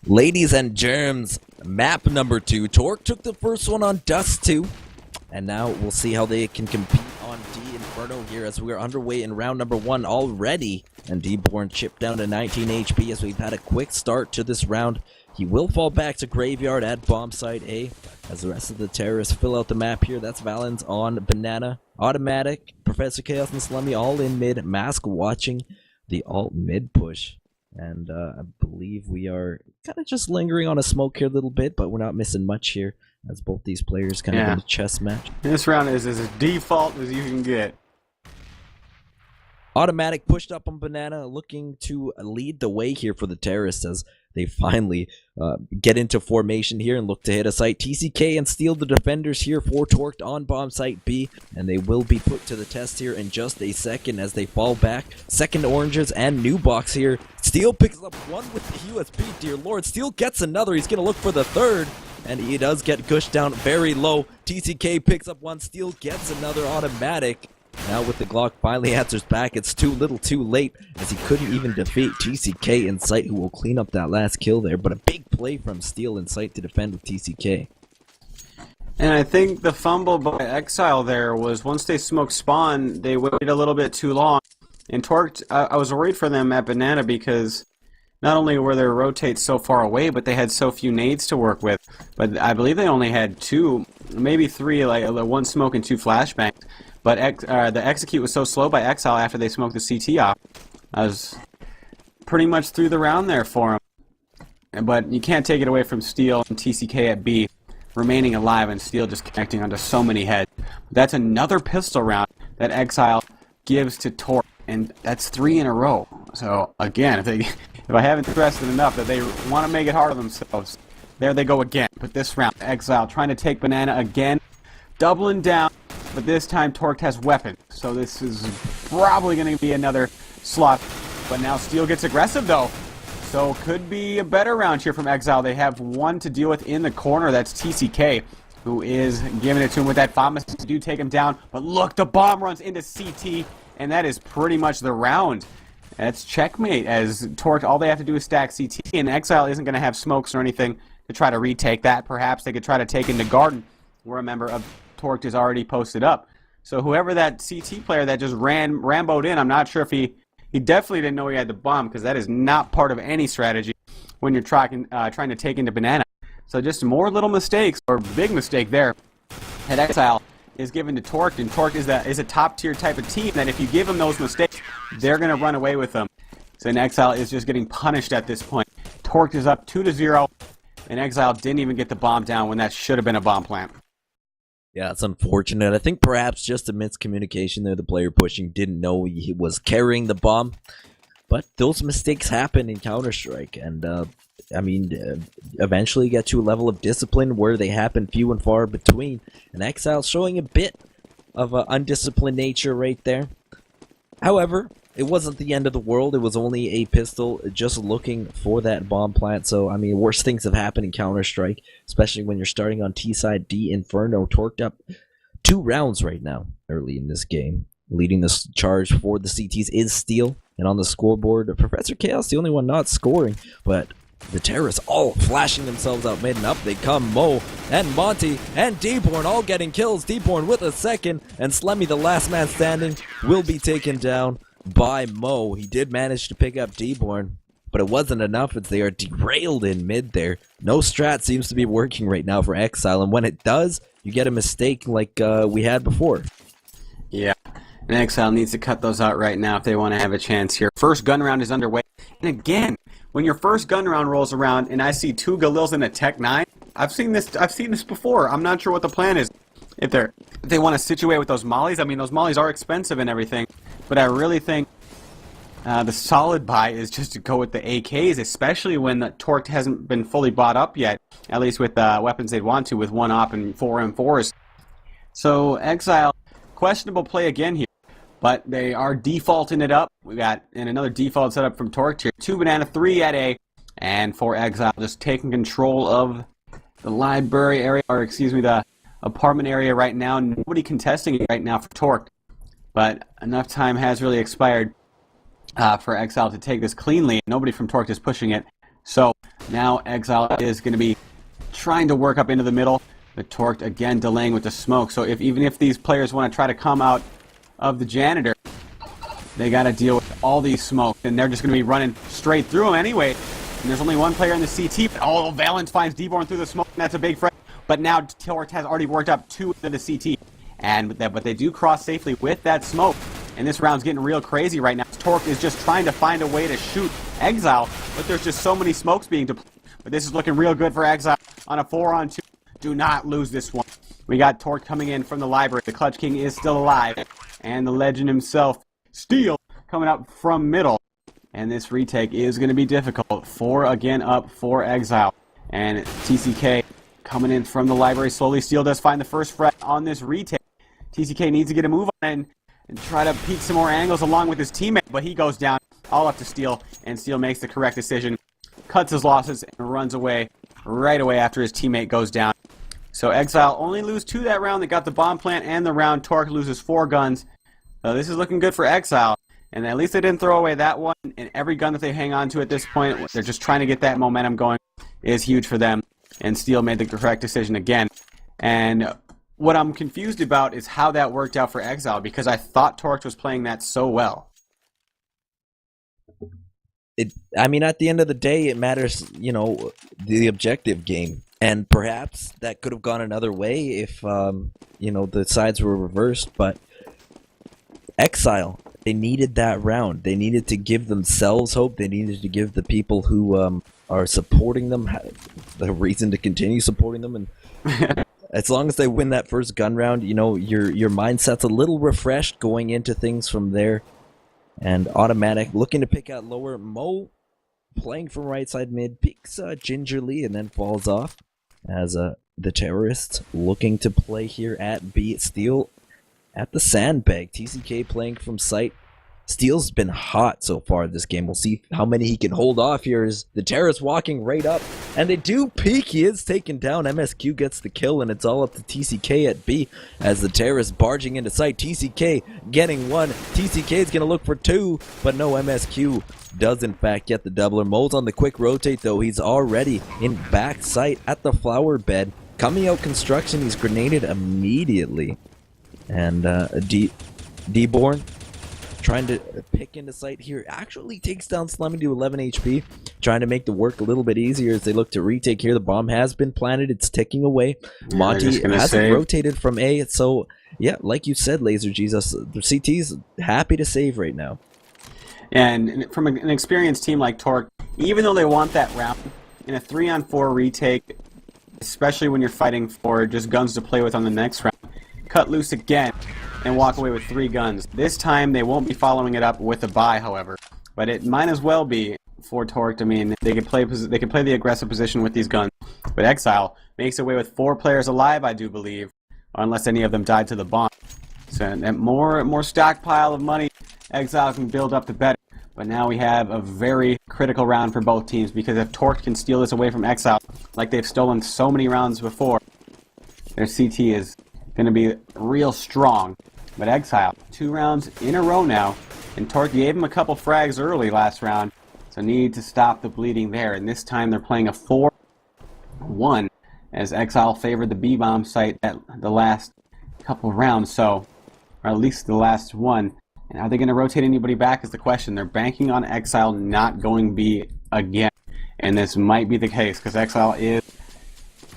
Ladies and germs, map number 2. Torque took the first one on Dust 2. And now we'll see how they can compete on D Inferno here as we are underway in round number 1 already. And D-Born chipped down to 19 HP as we've had a quick start to this round. He will fall back to Graveyard at bomb site A as the rest of the terrorists fill out the map here. That's Valens on Banana, Automatic, Professor Chaos and Slummy all in mid. Mask watching the alt mid push. And I believe we are kind of just lingering on a smoke here a little bit, but we're not missing much here as both these players kind of in a chess match. This round is as default as you can get. Automatic pushed up on Banana, looking to lead the way here for the terrorists as they finally get into formation here and look to hit a site. TCK and steal the defenders here for Torqued on bomb site B, and they will be put to the test here in just a second as they fall back. Second oranges and new box here. Steel picks up one with the USB, dear lord. Steel gets another. He's going to look for the third, and he does get gushed down very low. TCK picks up one. Steel gets another. Automatic. Now with the Glock finally answers back, it's too little too late as he couldn't even defeat TCK in sight, who will clean up that last kill there. But a big play from Steel in sight to defend with TCK. And I think the fumble by Xile there was once they smoked spawn, they waited a little bit too long. And Torqued, I was worried for them at Banana because not only were their rotates so far away, but they had so few nades to work with. But I believe they only had 2, maybe 3, like 1 smoke and 2 flashbangs. But the execute was so slow by Xile after they smoked the CT off. I was pretty much through the round there for him. But you can't take it away from Steel and TCK at B remaining alive and Steel just connecting onto so many heads. That's another pistol round that Xile gives to Torque, and that's 3 in a row. So again, if I haven't stressed it enough that they want to make it hard on themselves, there they go again. But this round, Xile trying to take Banana again, doubling down. But this time Torqued has weapons, so this is probably going to be another slot. But now Steel gets aggressive though, so could be a better round here from Xile. They have one to deal with in the corner, that's TCK, who is giving it to him with that bomb to do take him down. But look, the bomb runs into CT, and that is pretty much the round. That's checkmate, as Torqued, all they have to do is stack CT, and Xile isn't going to have smokes or anything to try to retake that. Perhaps they could try to take into Garden, where a member of Torqued is already posted up. So whoever that CT player that just ramboed in, I'm not sure if he definitely didn't know he had the bomb, because that is not part of any strategy when you're trying to take into Banana. So just more little mistakes, or big mistake there, that Xile is given to Torqued, and Torqued is a top tier type of team that if you give them those mistakes, they're going to run away with them. So Xile is just getting punished at this point. Torqued is up 2-0, and Xile didn't even get the bomb down when that should have been a bomb plant. Yeah, it's unfortunate. I think perhaps just a miscommunication there. The player pushing didn't know he was carrying the bomb. But those mistakes happen in Counter-Strike. And, I mean, eventually get to a level of discipline where they happen few and far between. And Xile showing a bit of an undisciplined nature right there. However, it wasn't the end of the world. It was only a pistol just looking for that bomb plant. So, I mean, worse things have happened in Counter-Strike, especially when you're starting on T-side. D Inferno torqued up 2 rounds right now early in this game. Leading this charge for the CTs is Steel. And on the scoreboard, Professor Chaos, the only one not scoring. But the terrorists all flashing themselves out mid, and up they come. Mo and Monty and D-Born all getting kills. D-Born with a second, and Slemmy, the last man standing, will be taken down by Mo. He did manage to pick up D-Born, but it wasn't enough as they are derailed in mid there. No strat seems to be working right now for Xile, and when it does, you get a mistake like we had before. Yeah, and Xile needs to cut those out right now if they want to have a chance here. First gun round is underway, and again, when your first gun round rolls around and I see 2 Galils and a Tech 9, I've seen this before. I'm not sure what the plan is. If they want to situate with those mollies, I mean, those mollies are expensive and everything, but I really think the solid buy is just to go with the AKs, especially when the Torqued hasn't been fully bought up yet, at least with weapons they'd want to, with 1 op and 4 M4s. So Xile, questionable play again here. but they are defaulting it up. We got another default setup from Torque here. 2 banana, 3 at A, and for Xile just taking control of the library area, or excuse me, the apartment area right now. Nobody contesting it right now for Torque, but enough time has really expired for Xile to take this cleanly. Nobody from Torque is pushing it. So now Xile is going to be trying to work up into the middle, but Torque again delaying with the smoke. So even if these players want to try to come out of the janitor, they got to deal with all these smoke, and they're just going to be running straight through them anyway. And there's only one player in the CT. Oh, Valence finds D-Born through the smoke, and that's a big threat. But now Torque has already worked up 2 into the CT, but they do cross safely with that smoke. And this round's getting real crazy right now. Torque is just trying to find a way to shoot Xile, but there's just so many smokes being deployed. But this is looking real good for Xile on a 4-on-2. Do not lose this one. We got Torque coming in from the library. The Clutch King is still alive. And the legend himself, Xile, coming up from middle. And this retake is going to be difficult. 4 again up for Xile. And TCK coming in from the library slowly. Xile does find the first frag on this retake. TCK needs to get a move on and try to peek some more angles along with his teammate. But he goes down all up to Xile. And Xile makes the correct decision. Cuts his losses and runs away right away after his teammate goes down. So Xile only lose 2 that round. They got the bomb plant and the round. Torque loses 4 guns. So this is looking good for Xile. And at least they didn't throw away that one. And every gun that they hang on to at this point, they're just trying to get that momentum going, is huge for them. And Xile made the correct decision again. And what I'm confused about is how that worked out for Xile, because I thought Torque was playing that so well. I mean, at the end of the day, it matters, you know, the objective game. And perhaps that could have gone another way if, you know, the sides were reversed. But Xile, they needed that round. They needed to give themselves hope. They needed to give the people who are supporting them the reason to continue supporting them. And as long as they win that first gun round, you know, your mindset's a little refreshed going into things from there. And automatic, looking to pick out lower. Mo playing from right side mid, peeks gingerly and then falls off. As the terrorists looking to play here at B. Xile at the sandbag. TCK playing from sight. Xile's been hot so far this game. We'll see how many he can hold off here as the terrorists walking right up. And they do peek. He is taken down. MSQ gets the kill, and it's all up to TCK at B as the terrorists barging into sight. TCK getting 1. TCK is going to look for 2, but no, MSQ does in fact get the doubler. Mo's on the quick rotate though. He's already in back sight at the flower bed. Coming out construction, he's grenaded immediately. And D-Born trying to pick into sight here. Actually takes down Slemmy to 11 HP. Trying to make the work a little bit easier as they look to retake here. The bomb has been planted. It's ticking away. Monty hasn't rotated from A. So, yeah, like you said, Laser Jesus, the CT's happy to save right now. And from an experienced team like Torque, even though they want that round, in a 3-on-4 retake, especially when you're fighting for just guns to play with on the next round, cut loose again and walk away with 3 guns. This time they won't be following it up with a buy, however, but it might as well be for Torque. I mean, they can play the aggressive position with these guns, but Xile makes away with 4 players alive, I do believe, unless any of them died to the bomb. So and more stockpile of money Xile can build up, the better. But now we have a very critical round for both teams, because if Torque can steal this away from Xile, like they've stolen so many rounds before, their CT is going to be real strong. But Xile, 2 rounds in a row now, and Torque gave him a couple frags early last round, so need to stop the bleeding there. And this time they're playing a 4-1, as Xile favored the B-bomb site at the last couple rounds, so, or at least the last one. And are they going to rotate anybody back is the question. They're banking on Xile not going B again, and this might be the case, because Xile is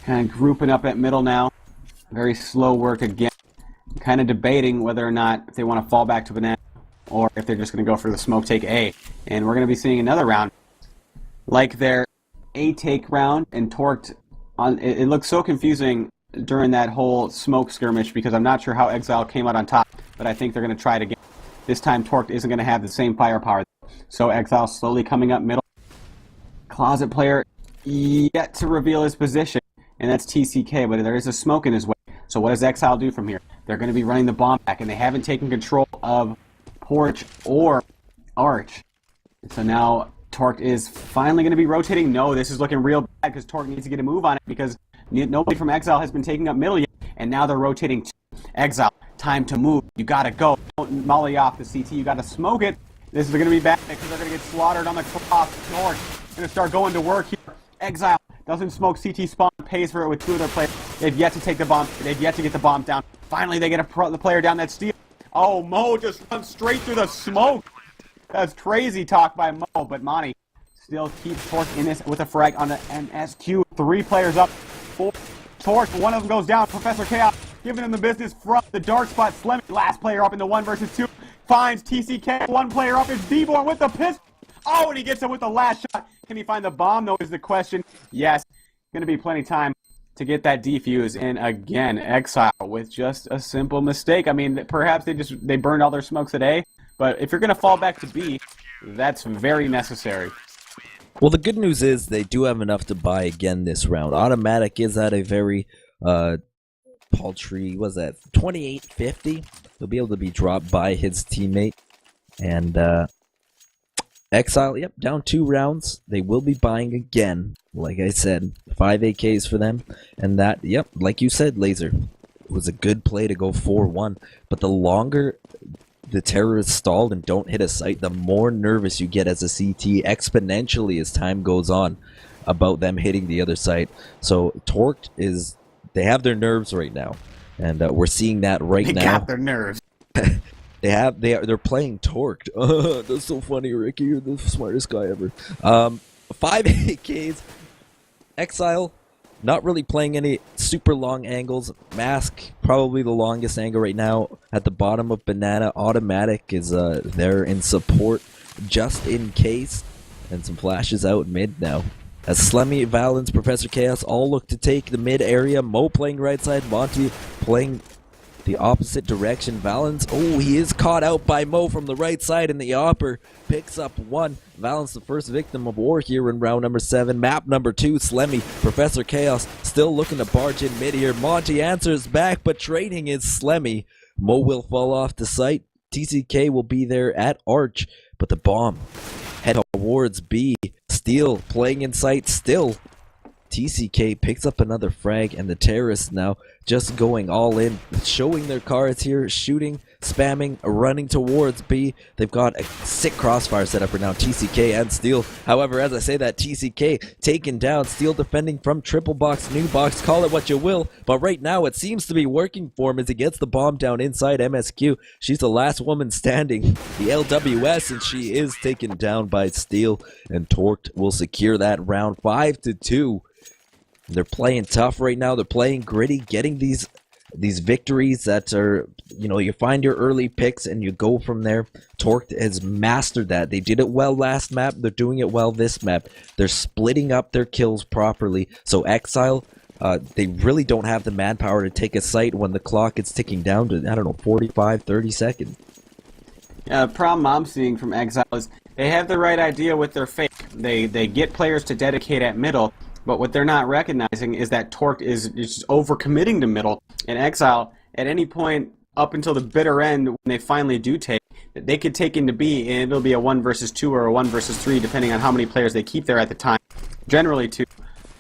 kind of grouping up at middle now. Very slow work again. Kind of debating whether or not if they want to fall back to banana or if they're just going to go for the smoke take A. And we're going to be seeing another round like their A take round, and Torque on it looks so confusing during that whole smoke skirmish, because I'm not sure how Xile came out on top, but I think they're going to try it again. This time Torque isn't going to have the same firepower. So Xile slowly coming up middle. Closet player yet to reveal his position, and that's TCK, but there is a smoke in his way. So what does Xile do from here? They're going to be running the bomb back, and they haven't taken control of Porch, or Arch. So now Torque is finally going to be rotating. No, this is looking real bad because Torque needs to get a move on it because nobody from Xile has been taking up middle yet. And now they're rotating to Xile. Time to move. You got to go. Don't molly off the CT. You got to smoke it. This is going to be bad because they're going to get slaughtered on the cross. Torque going to start going to work here. Xile doesn't smoke CT spawn. Pays for it with 2 of their players. They've yet to take the bomb. They've yet to get the bomb down. Finally, they get the player down that steal. Oh, Mo just runs straight through the smoke. That's crazy talk by Mo, but Monty still keeps Torque in this with a frag on the MSQ. 3 players up. 4 Torque. One of them goes down. Professor Chaos giving him the business from the dark spot. Slemmy, last player up in the 1 versus 2. Finds TCK. 1 player up is D-Born with the pistol. Oh, and he gets him with the last shot. Can he find the bomb, though, is the question. Yes. Going to be plenty of time to get that defuse. And again, Xile with just a simple mistake. I mean, perhaps they burned all their smokes today. But if you're going to fall back to B, that's very necessary. Well, the good news is they do have enough to buy again this round. Automatic is at a very paltry, what's that, 28.50. He'll be able to be dropped by his teammate. And Xile, yep, down 2 rounds. They will be buying again. Like I said, 5 AKs for them. And that, yep, like you said, Laser, it was a good play to go 4-1. But the longer the terrorists stalled and don't hit a site, the more nervous you get as a CT exponentially as time goes on about them hitting the other site. So Torqued is, they have their nerves right now, and we're seeing that right now. They got their nerves. They're playing Torqued. That's so funny, Ricky. You're the smartest guy ever. 5 AKs. Xile not really playing any super long angles. Mask, probably the longest angle right now. At the bottom of Banana, Automatic is there in support just in case. And some flashes out mid now. As Slemmy, Valens, Professor Chaos all look to take the mid area. Mo playing right side, Monty playing the opposite direction. Valens, oh, he is caught out by Mo from the right side, and the Opper picks up 1. Valens, the first victim of war here in round number 7. Map number 2, Slemmy. Professor Chaos still looking to barge in mid here. Monty answers back, but trading is Slemmy. Mo will fall off the site. TCK will be there at Arch, but the bomb head towards B. Steel playing in sight still. TCK picks up another frag, and the terrorists now just going all in, showing their cards here, shooting, spamming, running towards B. They've got a sick crossfire set up for now, TCK and Steel. However, as I say that, TCK taken down, Steel defending from triple box, new box, call it what you will, but right now it seems to be working for him as he gets the bomb down inside MSQ. She's the last woman standing, the LWS, and she is taken down by Steel, and Torqued will secure that round 5-2. They're playing tough right now. They're playing gritty, getting these victories that are, you know, you find your early picks and you go from there. Torqued has mastered that. They did it well last map. They're doing it well this map. They're splitting up their kills properly. So Xile, they really don't have the manpower to take a site when the clock is ticking down to, I don't know, 45, 30 seconds. The problem I'm seeing from Xile is they have the right idea with their fake. They get players to dedicate at middle. But what they're not recognizing is that Torqued is just overcommitting to middle. And Xile, at any point up until the bitter end, when they finally do take, they could take into B, and it'll be a 1 versus 2 or a 1 versus 3, depending on how many players they keep there at the time. Generally 2,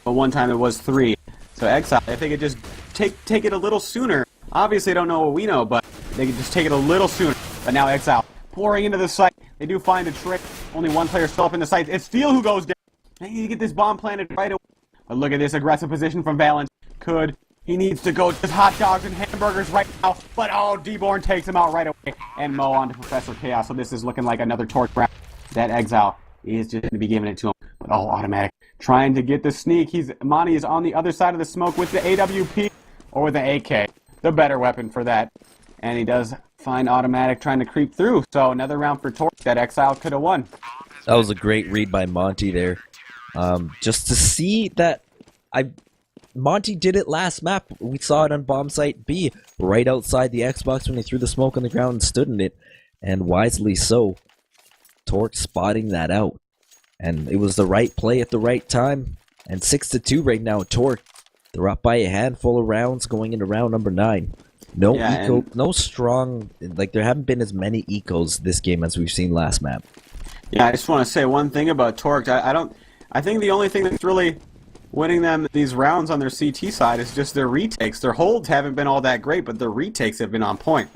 but one time it was 3. So Xile, if they could just take it a little sooner, obviously they don't know what we know, but they could just take it a little sooner. But now Xile, pouring into the site, they do find a trick. Only 1 player still up in the site. It's Steel who goes down. They need to get this bomb planted right away. But look at this aggressive position from Valens. He needs to go just hot dogs and hamburgers right now. But oh, D-Born takes him out right away. And Mo on to Professor Chaos. So this is looking like another torque round. That Xile is just going to be giving it to him. But oh, Automatic. Trying to get the sneak. Monty is on the other side of the smoke with the AWP or with the AK. The better weapon for that. And he does find Automatic trying to creep through. So another round for Torque that Xile could have won. That was a great read by Monty there. Just to see that Monty did it last map. We saw it on bomb site B, right outside the Xbox when he threw the smoke on the ground and stood in it, and wisely so. Torque spotting that out, and it was the right play at the right time. And 6-2 right now. Torque, they're up by a handful of rounds going into round number 9. No Yeah, eco, and no strong. Like there haven't been as many ecos this game as we've seen last map. yeah, I just want to say one thing about Torque. I think the only thing that's really winning them these rounds on their CT side is just their retakes. Their holds haven't been all that great, but their retakes have been on point.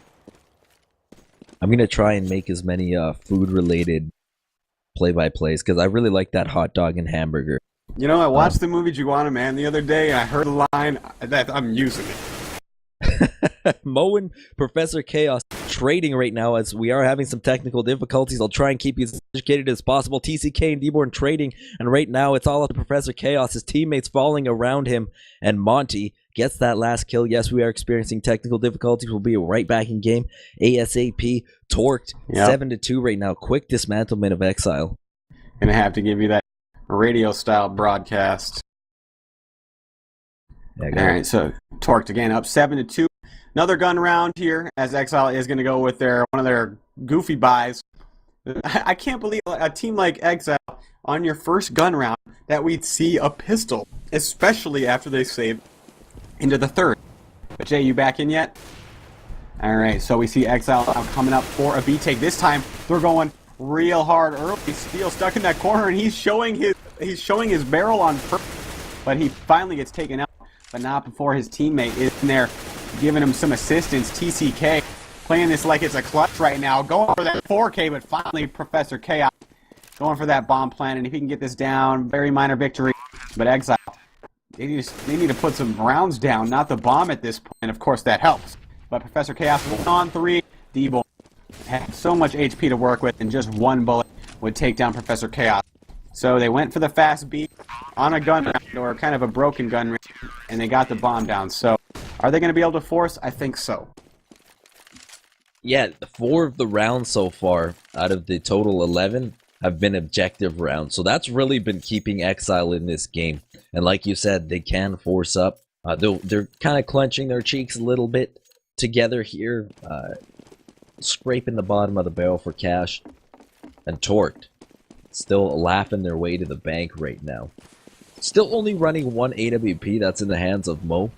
I'm gonna try and make as many food-related play-by-plays because I really like that hot dog and hamburger. You know, I watched the movie Juana Man the other day, and I heard a line that I'm using it. Mo and Professor Chaos trading right now as we are having some technical difficulties. I'll try and keep you as educated as possible. TCK and D-Born trading, and right now it's all up to Professor Chaos. His teammates falling around him, and Monty gets that last kill. Yes, we are experiencing technical difficulties. We'll be right back in game. ASAP, torqued, 7-2 right now. Quick dismantlement of Xile. Gonna have to give you that radio-style broadcast. Yeah, all right, so torqued again, up 7-2. Another gun round here, as Xile is going to go with one of their goofy buys. I can't believe a team like Xile on your first gun round that we'd see a pistol, especially after they saved into the third. But Jay, you back in yet? All right, so we see Xile coming up for a B take. This time they're going real hard early. Steel stuck in that corner, and he's showing his barrel on purpose, but he finally gets taken out. But not before his teammate is in there giving him some assistance. TCK playing this like it's a clutch right now, going for that 4K, but finally Professor Chaos going for that bomb plan, and if he can get this down, very minor victory. But Xile, they need to put some rounds down, not the bomb at this point, and of course that helps. But Professor Chaos 1-on-3, D-Boy had so much HP to work with, and just one bullet would take down Professor Chaos. So they went for the fast beat on a gun round, or kind of a broken gun round, and they got the bomb down. So are they going to be able to force? I think so. Yeah, 4 of the rounds so far out of the total 11 have been objective rounds. So that's really been keeping Xile in this game. And like you said, they can force up. They're kind of clenching their cheeks a little bit together here, scraping the bottom of the barrel for cash, and torqued. Still laughing their way to the bank right now. Still only running one AWP that's in the hands of Mo.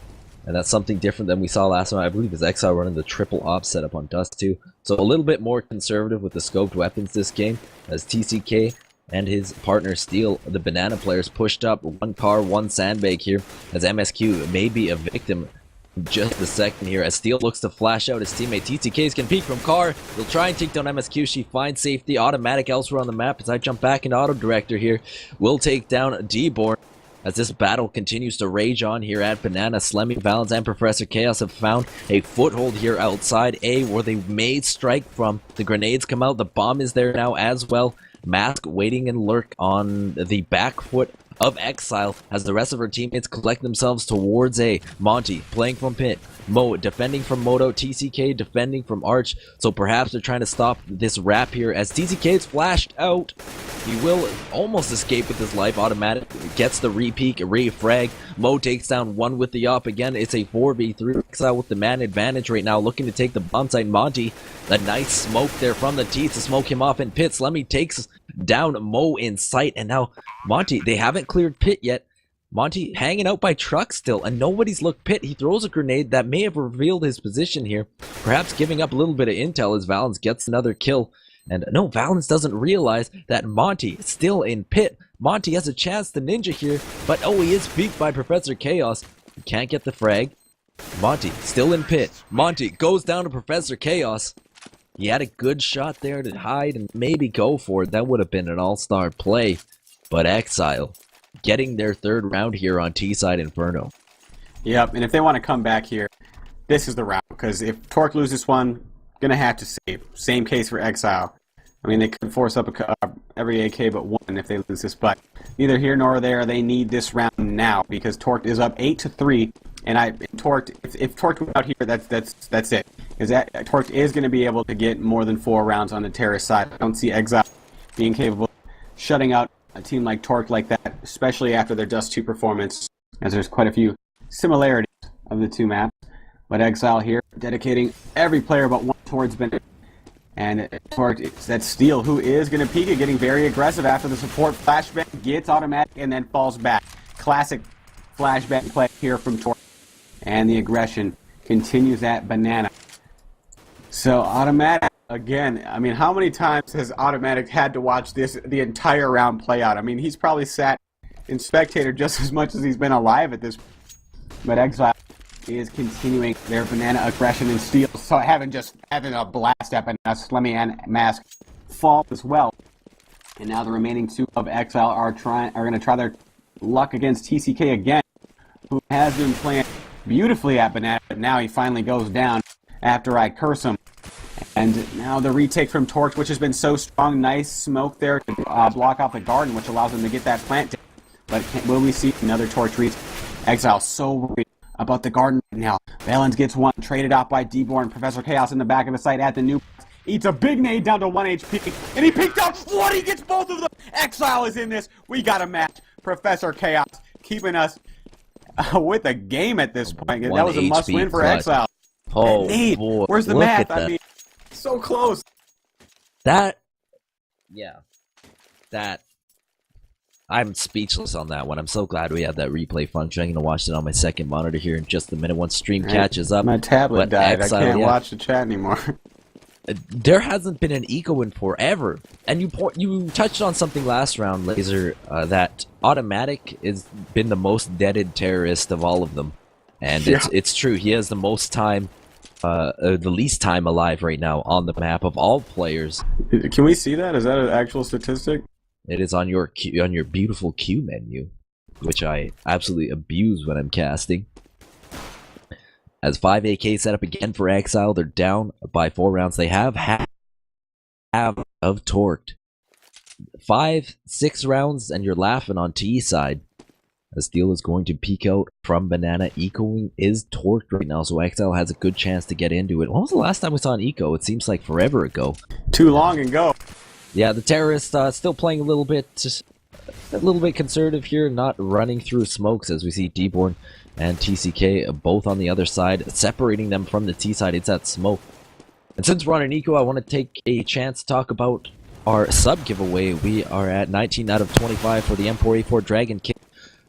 And that's something different than we saw last time. I believe is Xile running the triple op setup on Dust 2. So a little bit more conservative with the scoped weapons this game. As TCK and his partner Steel, the banana players, pushed up 1 car, 1 sandbag here. As MSQ may be a victim just a second here as Steel looks to flash out his teammate. TTKs can peek from car. He'll try and take down MSQ. She finds safety. Automatic elsewhere on the map as I jump back into auto director here. Will take down D-Born as this battle continues to rage on here at Banana. Slemmy, Valens, and Professor Chaos have found a foothold here outside A where they may strike from. The grenades come out. The bomb is there now as well. Mask waiting and lurk on the back foot of Xile as the rest of her teammates collect themselves towards A. Monty playing from pit. Mo defending from Moto. TCK defending from Arch. So perhaps they're trying to stop this wrap here as TCK is flashed out. He will almost escape with his life. Automatic gets the re-peek, re-frag. Mo takes down 1 with the op again. It's a 4v3. Xile with the man advantage right now, looking to take the bomb site. Monty, a nice smoke there from the teeth to smoke him off in pit. Slemmy takes down Mo in sight, and now Monty, they haven't cleared pit yet. Monty hanging out by truck still, and nobody's looked pit. He throws a grenade that may have revealed his position here, perhaps giving up a little bit of intel as Valens gets another kill. And no, Valens doesn't realize that Monty is still in pit. Monty has a chance to ninja here, but oh, he is beat by Professor Chaos. He can't get the frag. Monty still in pit. Monty goes down to Professor Chaos. He had a good shot there to hide and maybe go for it. That would have been an all-star play. But Xile getting their 3rd round here on T-side Inferno. Yep, and if they want to come back here, this is the round. Because if Torque loses this one, gonna have to save. Same case for Xile. I mean, they could force up every AK but 1 if they lose this, but neither here nor there. They need this round now because Torque is up 8-3, and Torque, if Torque went out here, that's it. Because Torque is going to be able to get more than 4 rounds on the terrorist side. I don't see Xile being capable of shutting out a team like Torque like that, especially after their Dust 2 performance, as there's quite a few similarities of the 2 maps. But Xile here, dedicating every player but 1 towards Bennett. And that's Steel, who is going to peek it, getting very aggressive after the support flashbang, gets automatic, and then falls back. Classic flashbang play here from Torque. And the aggression continues at Banana. So Automatic, again, I mean, how many times has Automatic had to watch the entire round play out? I mean, he's probably sat in spectator just as much as he's been alive at this point. But Xile is continuing their Banana aggression and steal, so having a blast at Banana. Slemmy and Mask fall as well. And now the remaining two of Xile are going to try their luck against TCK again, who has been playing beautifully at Banana, but now he finally goes down after I curse him. And now the retake from Torch, which has been so strong. Nice smoke there to block off the garden, which allows him to get that plant down. But will we see another Torch retake? Exile so worried about the garden right now. Valens gets one, traded off by D-Born. Professor Chaos in the back of the site at the new. Eats a big nade down to 1 HP, and he picked up what? He gets both of them! Exile is in this. We got a match. Professor Chaos keeping us with a game at this point. That was a must-win for Exile. Oh, nade, boy. where's the math? I mean, so close. I'm speechless on that one. I'm so glad we had that replay function. I'm going to watch it on my second monitor here in just a minute once stream catches up. My tablet died. Exile, I can't watch the chat anymore. There hasn't been an eco in forever. And you touched on something last round, Laser, that Automatic has been the most deaded terrorist of all of them. And it's true. He has the most time, the least time alive right now on the map of all players. Can we see that? Is that an actual statistic? It is on your beautiful Q menu, which I absolutely abuse when I'm casting. As 5 AK set up again for Exile, they're down by 4 rounds. They have half of torqued. 5-6 rounds, and you're laughing on T side. As Steel is going to peek out from Banana. Ecoing is torqued right now, so Exile has a good chance to get into it. When was the last time we saw an eco? It seems like forever ago. Too long ago. Yeah, the terrorists still playing a little bit conservative here, not running through smokes as we see D-Born and TCK both on the other side, separating them from the T side. It's that smoke. And since we're on an eco, I want to take a chance to talk about our sub giveaway. We are at 19 out of 25 for the M4A4 Dragon Kill.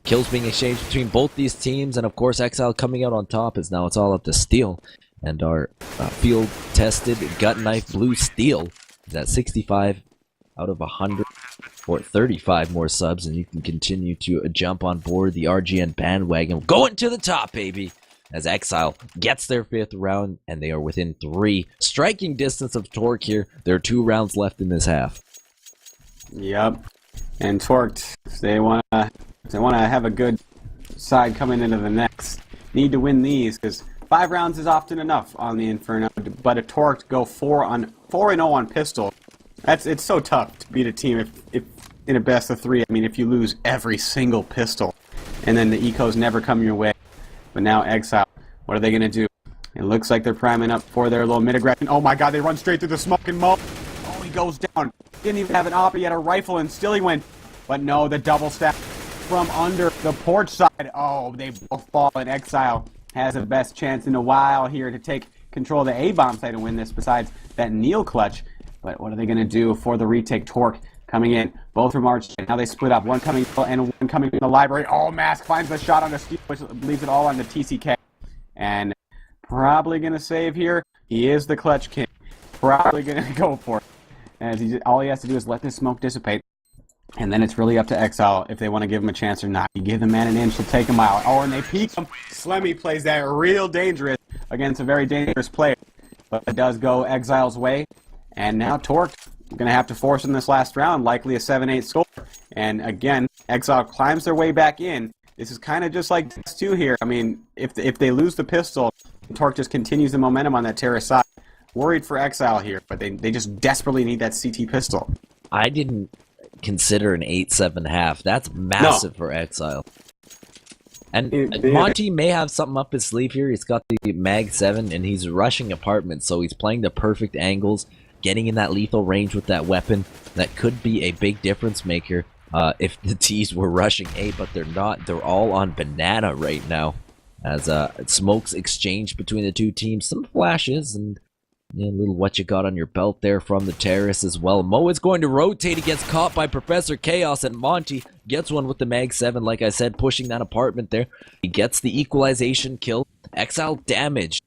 Kills being exchanged between both these teams, and of course Exile coming out on top as now it's all up to Steel. And our field-tested gut knife blue Steel is at 65 out of 100 for 35 more subs, and you can continue to jump on board the RGN bandwagon. Going to the top, baby! As Exile gets their 5th round, and they are within 3 striking distance of Torque here. There are 2 rounds left in this half. Yep. And Torqued, they want to have a good side coming into the next. Need to win these, because 5 rounds is often enough on the Inferno, but a Torqued go 4-0 on pistol. It's so tough to beat a team if in a best of 3. I mean, if you lose every single pistol, and then the ecos never come your way. But now Exile, what are they gonna do? It looks like they're priming up for their little mid-aggression. Oh my God, they run straight through the smoke and moat. Oh, he goes down. Didn't even have an op. He had a rifle, and still he went. But no, the double stack from under the porch side. Oh, they both fall, and Exile has the best chance in a while here to take control of the A-bomb side and win this. Besides that Neil clutch. But what are they going to do for the retake? Torque coming in, both from RGN. Now they split up, one coming and one coming from the library. Oh, Mask finds the shot on the Steel, which leaves it all on the TCK. And probably going to save here. He is the clutch king. Probably going to go for it. As all he has to do is let this smoke dissipate. And then it's really up to Exile if they want to give him a chance or not. You give the man an inch, he'll take a mile. Oh, and they peek him. Slemmy plays that real dangerous against a very dangerous player. But it does go Exile's way. And now Torque going to have to force in this last round, likely a 7-8 score. And again, Exile climbs their way back in. This is kind of just like this 2 here. I mean, if they lose the pistol, Torque just continues the momentum on that terrorist side. Worried for Exile here, but they just desperately need that CT pistol. I didn't consider an 8-7 half. That's massive for Exile. And Monty may have something up his sleeve here. He's got the Mag 7, and he's rushing apartments, so he's playing the perfect angles, getting in that lethal range with that weapon. That could be a big difference maker if the T's were rushing A, but they're not. They're all on Banana right now. As smokes exchange between the two teams. Some flashes and a little what you got on your belt there from the terrorists as well. Mo is going to rotate. He gets caught by Professor Chaos, and Monty gets one with the Mag 7, like I said, pushing that apartment there. He gets the equalization kill. Exile damaged.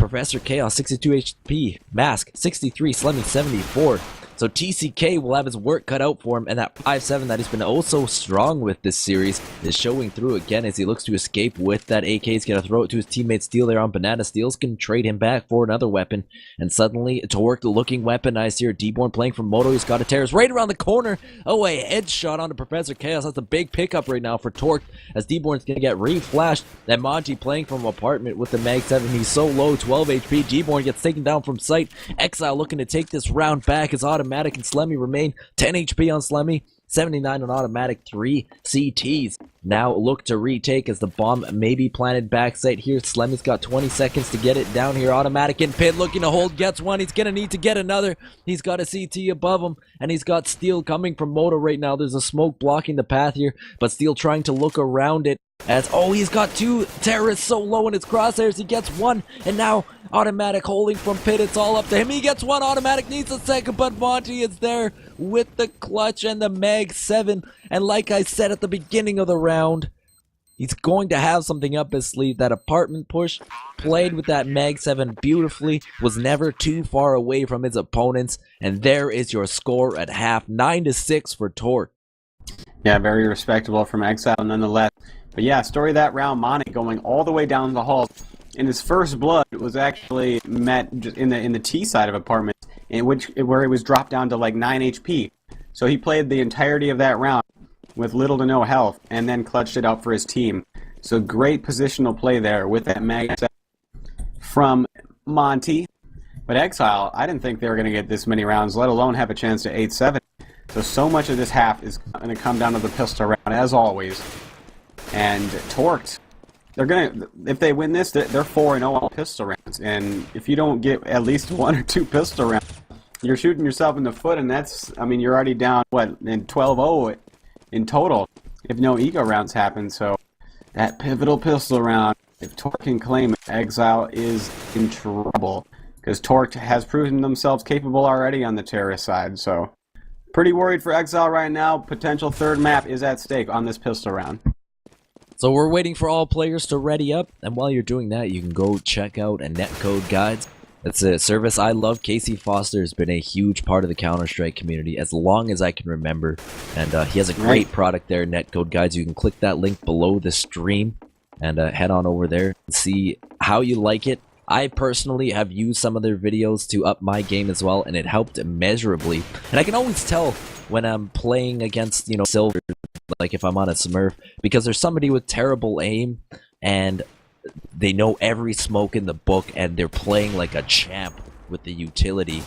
Professor Chaos 62 HP, Mask 63, Slemmy 74. So TCK will have his work cut out for him, and that 5-7 that he's been oh so strong with this series is showing through again as he looks to escape with that AK. He's going to throw it to his teammate Steel there on Banana. Steel's going to trade him back for another weapon, and suddenly Torque looking weaponized here. D-Born playing from Moto. He's got a terrorist right around the corner. Oh, a headshot onto Professor Chaos. That's a big pickup right now for Torque as D-Born's going to get re-flashed. Then Monty playing from apartment with the Mag 7. He's so low, 12 HP. D-Born gets taken down from sight. Xile looking to take this round back. His automatic and Slemmy remain 10 HP on Slemmy, 79 on automatic, 3 CTs. Now look to retake as the bomb may be planted backside here. Slemmy's got 20 seconds to get it down here. Automatic in pit looking to hold, gets one. He's gonna need to get another. He's got a CT above him, and he's got Steel coming from Moto right now. There's a smoke blocking the path here, but Steel trying to look around it. As, oh, he's got 2 terrorists so low in his crosshairs. He gets 1, and now automatic holding from pit. It's all up to him. He gets 1. Automatic needs a second, but Monty is there with the clutch and the Mag 7. And like I said at the beginning of the round, he's going to have something up his sleeve. That apartment push played with that Mag 7 beautifully, was never too far away from his opponents. And there is your score at half, 9-6 for Torque. Yeah, very respectable from Xile nonetheless. But yeah, story of that round, Monty going all the way down the hall. And his first blood was actually met just in the T side of apartment, where he was dropped down to like 9 HP. So he played the entirety of that round with little to no health, and then clutched it out for his team. So great positional play there with that Mag 7 from Monty. But Xile, I didn't think they were going to get this many rounds, let alone have a chance to 8-7. So much of this half is going to come down to the pistol round, as always. And Torqued, they're gonna, if they win this, they're 4-0 on pistol rounds. And if you don't get at least 1 or 2 pistol rounds, you're shooting yourself in the foot, and that's, I mean, you're already down, what, in 12-0 in total, if no ego rounds happen. So that pivotal pistol round, if Torque can claim it, Xile is in trouble. Because Torque has proven themselves capable already on the terrorist side, so pretty worried for Xile right now. Potential third map is at stake on this pistol round. So we're waiting for all players to ready up, and while you're doing that, you can go check out a netcode guides. It's a service I love. Casey Foster has been a huge part of the Counter-Strike community as long as I can remember, and he has a great product there, netcode guides. You can click that link below the stream and head on over there and see how you like it. I personally have used some of their videos to up my game as well, and it helped immeasurably. And I can always tell when I'm playing against, you know, silver, like if I'm on a Smurf, because there's somebody with terrible aim, and they know every smoke in the book, and they're playing like a champ with the utility.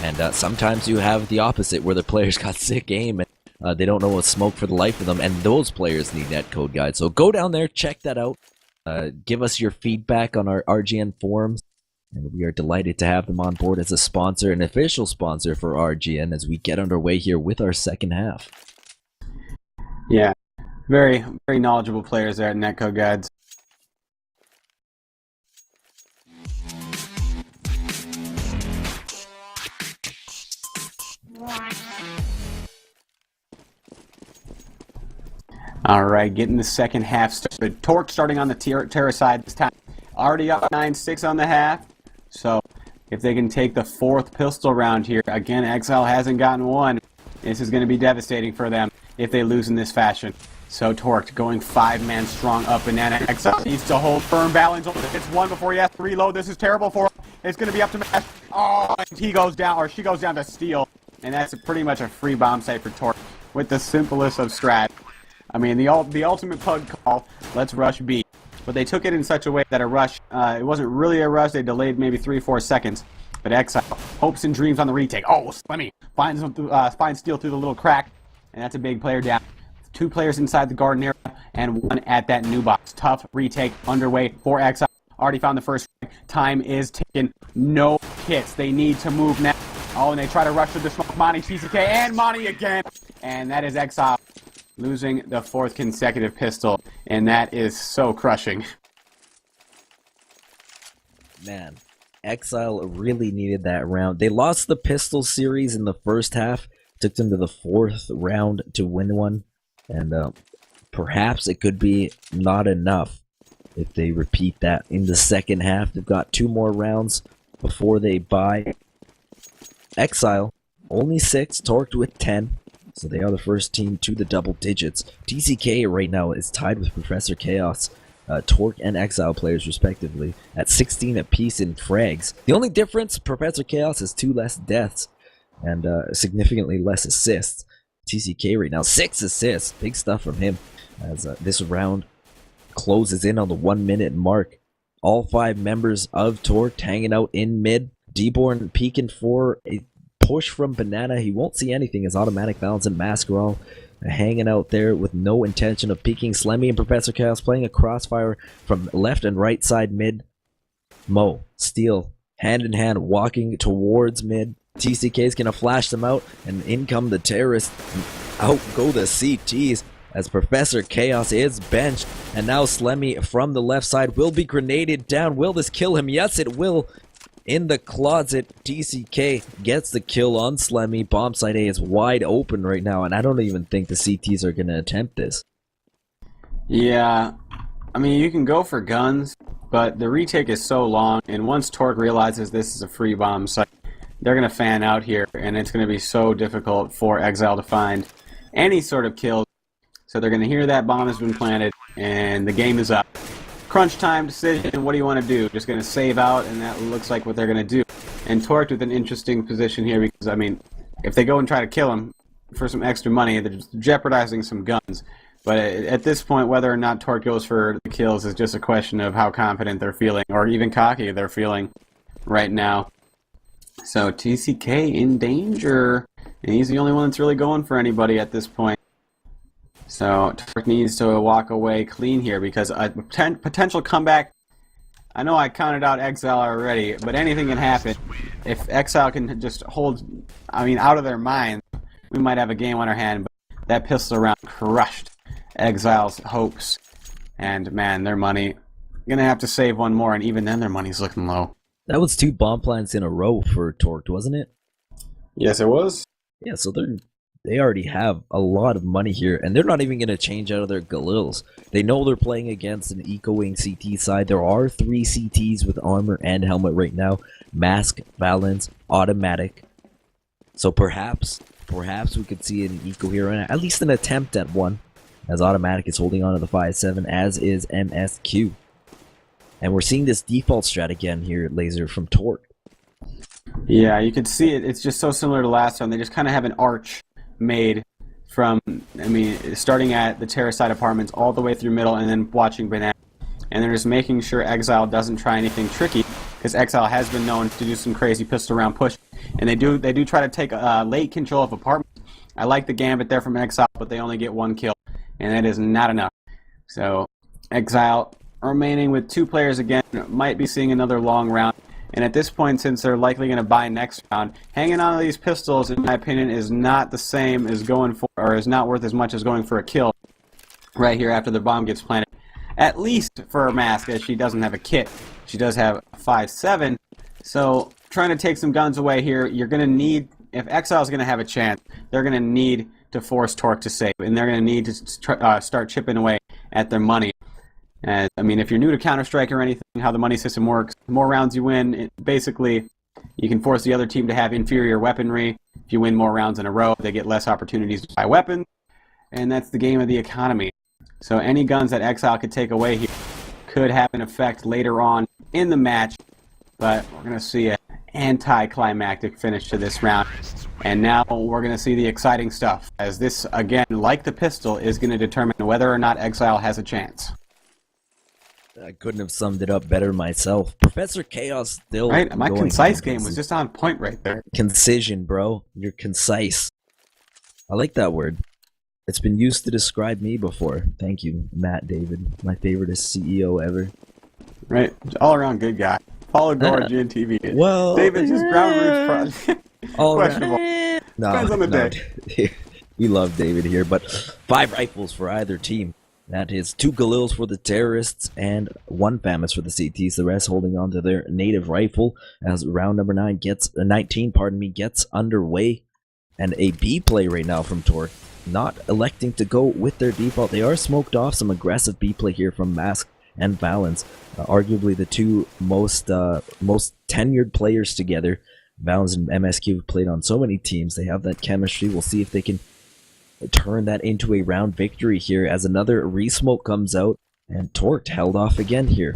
And sometimes you have the opposite, where the players got sick aim, and they don't know what smoke for the life of them, and those players need netcode guides. So go down there, check that out. Give us your feedback on our RGN forums, and we are delighted to have them on board as a sponsor, an official sponsor for RGN, as we get underway here with our second half. Yeah, very, very knowledgeable players there at netcode guides. Alright, getting the second half started. Torque starting on the terror side this time. Already up 9-6 on the half. So, if they can take the 4th pistol round here, again, Xile hasn't gotten one. This is going to be devastating for them if they lose in this fashion. So, Torque going 5-man strong up Banana. Xile needs to hold firm balance. Only gets one before he has to reload. This is terrible for him. It's going to be up to Mash. Oh, and he goes down, or she goes down to Steel. And that's pretty much a free bomb site for Torque with the simplest of strats. I mean, the ultimate pug call, let's rush B. But they took it in such a way that a rush, it wasn't really a rush, they delayed maybe 3-4 seconds. But Xile hopes and dreams on the retake. Oh, Slemmy finds Steel through the little crack, and that's a big player down. 2 players inside the garden area, and 1 at that new box. Tough retake underway for Xile. Already found the first frag. Time is ticking. No kits. They need to move now. Oh, and they try to rush to the smoke. Monty, TCK, and Monty again. And that is Xile losing the 4th consecutive pistol, and that is so crushing. Man, Xile really needed that round. They lost the pistol series in the first half, took them to the 4th round to win one, and perhaps it could be not enough if they repeat that in the second half. They've got 2 more rounds before they bye. Xile, only 6, Torqued with 10. So they are the first team to the double digits. TCK right now is tied with Professor Chaos, Torque and Xile players respectively, at 16 apiece in frags. The only difference, Professor Chaos has 2 less deaths and significantly less assists. TCK right now, 6 assists. Big stuff from him as this round closes in on the 1 minute mark. All 5 members of Torque hanging out in mid. Deborn peeking for a push from Banana. He won't see anything as Automatic Balance and Masquerade hanging out there with no intention of peeking. Slemmy and Professor Chaos playing a crossfire from left and right side mid. Mo, Steel, hand in hand, walking towards mid. TCK is going to flash them out, and in come the terrorists. Out go the CTs as Professor Chaos is benched. And now Slemmy from the left side will be grenaded down. Will this kill him? Yes, it will. In the closet, TCK gets the kill on Slemmy. Bomb site A is wide open right now, and I don't even think the CTs are going to attempt this. Yeah, I mean, you can go for guns, but the retake is so long, and once Torque realizes this is a free bomb site, they're going to fan out here, and it's going to be so difficult for Xile to find any sort of kills. So they're going to hear that bomb has been planted, and the game is up. Crunch time decision, what do you want to do? Just going to save out, and that looks like what they're going to do. And Torque with an interesting position here because, I mean, if they go and try to kill him for some extra money, they're just jeopardizing some guns. But at this point, whether or not Torque goes for the kills is just a question of how confident they're feeling, or even cocky they're feeling right now. So TCK in danger, and he's the only one that's really going for anybody at this point. So Torque needs to walk away clean here because a potential comeback. I know I counted out Xile already, but anything can happen. If Xile can just hold, I mean, out of their minds, we might have a game on our hand. But that pistol round crushed Exile's hopes, and man, their money gonna have to save one more, and even then, their money's looking low. That was 2 bomb plants in a row for Torqued, wasn't it? Yes, it was. Yeah, so they already have a lot of money here, and they're not even going to change out of their Galils. They know they're playing against an ecoing CT side. There are 3 CTs with armor and helmet right now. Mask, Balance, Automatic. So perhaps we could see an eco here, and at least an attempt at one, as Automatic is holding on to the 5-7, as is MSQ. And we're seeing this default strat again here, Laser, from Torque. Yeah, you can see it. It's just so similar to last time. They just kind of have an arch made from, I mean, starting at the terrace side apartments all the way through middle and then watching Banana. And they're just making sure Xile doesn't try anything tricky, because Xile has been known to do some crazy pistol round push. And they do try to take late control of apartments. I like the gambit there from Xile, but they only get 1 kill, and that is not enough. So Xile remaining with 2 players again, might be seeing another long round. And at this point, since they're likely going to buy next round, hanging on to these pistols, in my opinion, is not the same as going for, or is not worth as much as going for a kill right here after the bomb gets planted. At least for her Mask, as she doesn't have a kit. She does have a 5-7. So trying to take some guns away here, you're going to need, if Xile is going to have a chance, they're going to need to force Torque to save. And they're going to need to start chipping away at their money. And, I mean, if you're new to Counter-Strike or anything, how the money system works, the more rounds you win, basically, you can force the other team to have inferior weaponry. If you win more rounds in a row, they get less opportunities to buy weapons, and that's the game of the economy. So any guns that Xile could take away here could have an effect later on in the match, but we're going to see an anticlimactic finish to this round. And now we're going to see the exciting stuff, as this, again, like the pistol, is going to determine whether or not Xile has a chance. I couldn't have summed it up better myself. Professor Chaos still right. My concise game was just on point right there. Concision, bro. You're concise. I like that word. It's been used to describe me before. Thank you, Matt David. My favoriteest CEO ever. Right. All around good guy. Follow RGN TV. Well, David's just ground roots project. Questionable. No, depends on the day. We love David here, but 5 rifles for either team. That is 2 Galils for the terrorists and 1 FAMAS for the CTs. The rest holding on to their native rifle as round number 19 gets underway. And a B play right now from Torque. Not electing to go with their default. They are smoked off. Some aggressive B play here from Mask and Valence, arguably the two most tenured players together. Valence and MSQ have played on so many teams. They have that chemistry. We'll see if they can turn that into a round victory here as another re-smoke comes out, and Torque held off again here.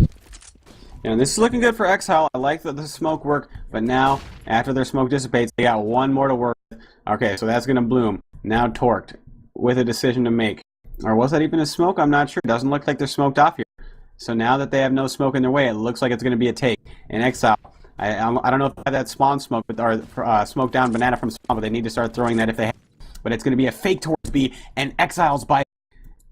And this is looking good for Xile. I like the smoke work, but now, after their smoke dissipates, they got one more to work with. Okay, so that's going to bloom. Now Torqued with a decision to make. Or was that even a smoke? I'm not sure. It doesn't look like they're smoked off here. So now that they have no smoke in their way, it looks like it's going to be a take. And Xile, I don't know if they have that spawn smoke, or smoke down banana from spawn, but they need to start throwing that if they have. But it's going to be a fake towards B, and Xile's by.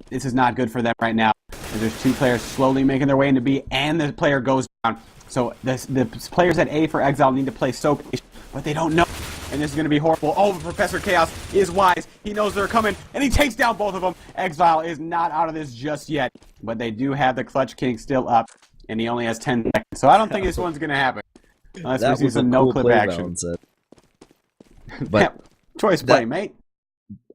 This is not good for them right now. There's two players slowly making their way into B, and the player goes down. So the players at A for Xile need to play so patient, but they don't know. And this is going to be horrible. Oh, Professor Chaos is wise. He knows they're coming, and he takes down both of them. Xile is not out of this just yet, but they do have the Clutch King still up, and he only has 10 seconds. So I don't think this one's going to happen. Unless we see some no-clip action. But choice play, mate.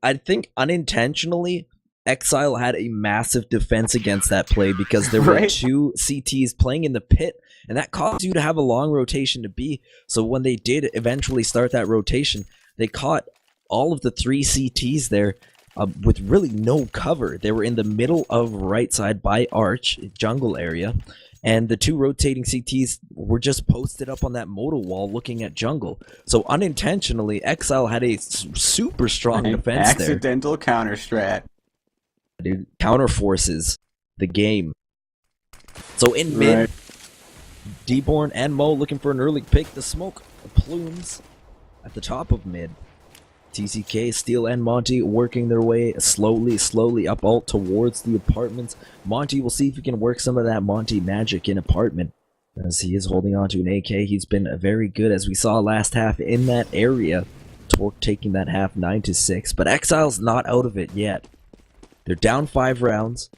I think unintentionally, Xile had a massive defense against that play because there were two CTs playing in the pit, and that caused you to have a long rotation to B. So when they did eventually start that rotation, they caught all of the three CTs there with really no cover. They were in the middle of right side by Arch, jungle area, and the two rotating CTs were just posted up on that modal wall looking at jungle. So unintentionally, Xile had a super strong defense there. Accidental counter strat. Dude, counter forces the game. So in mid, Dborn and Mo looking for an early pick. The smoke plumes at the top of mid. TCK, Steel, and Monty working their way slowly up alt towards the apartments. Monty will see if he can work some of that Monty magic in apartment, as he is holding on to an AK. He's been very good, as we saw last half in that area. Torque taking that half 9-6, but Xile's not out of it yet. They're down 5 rounds,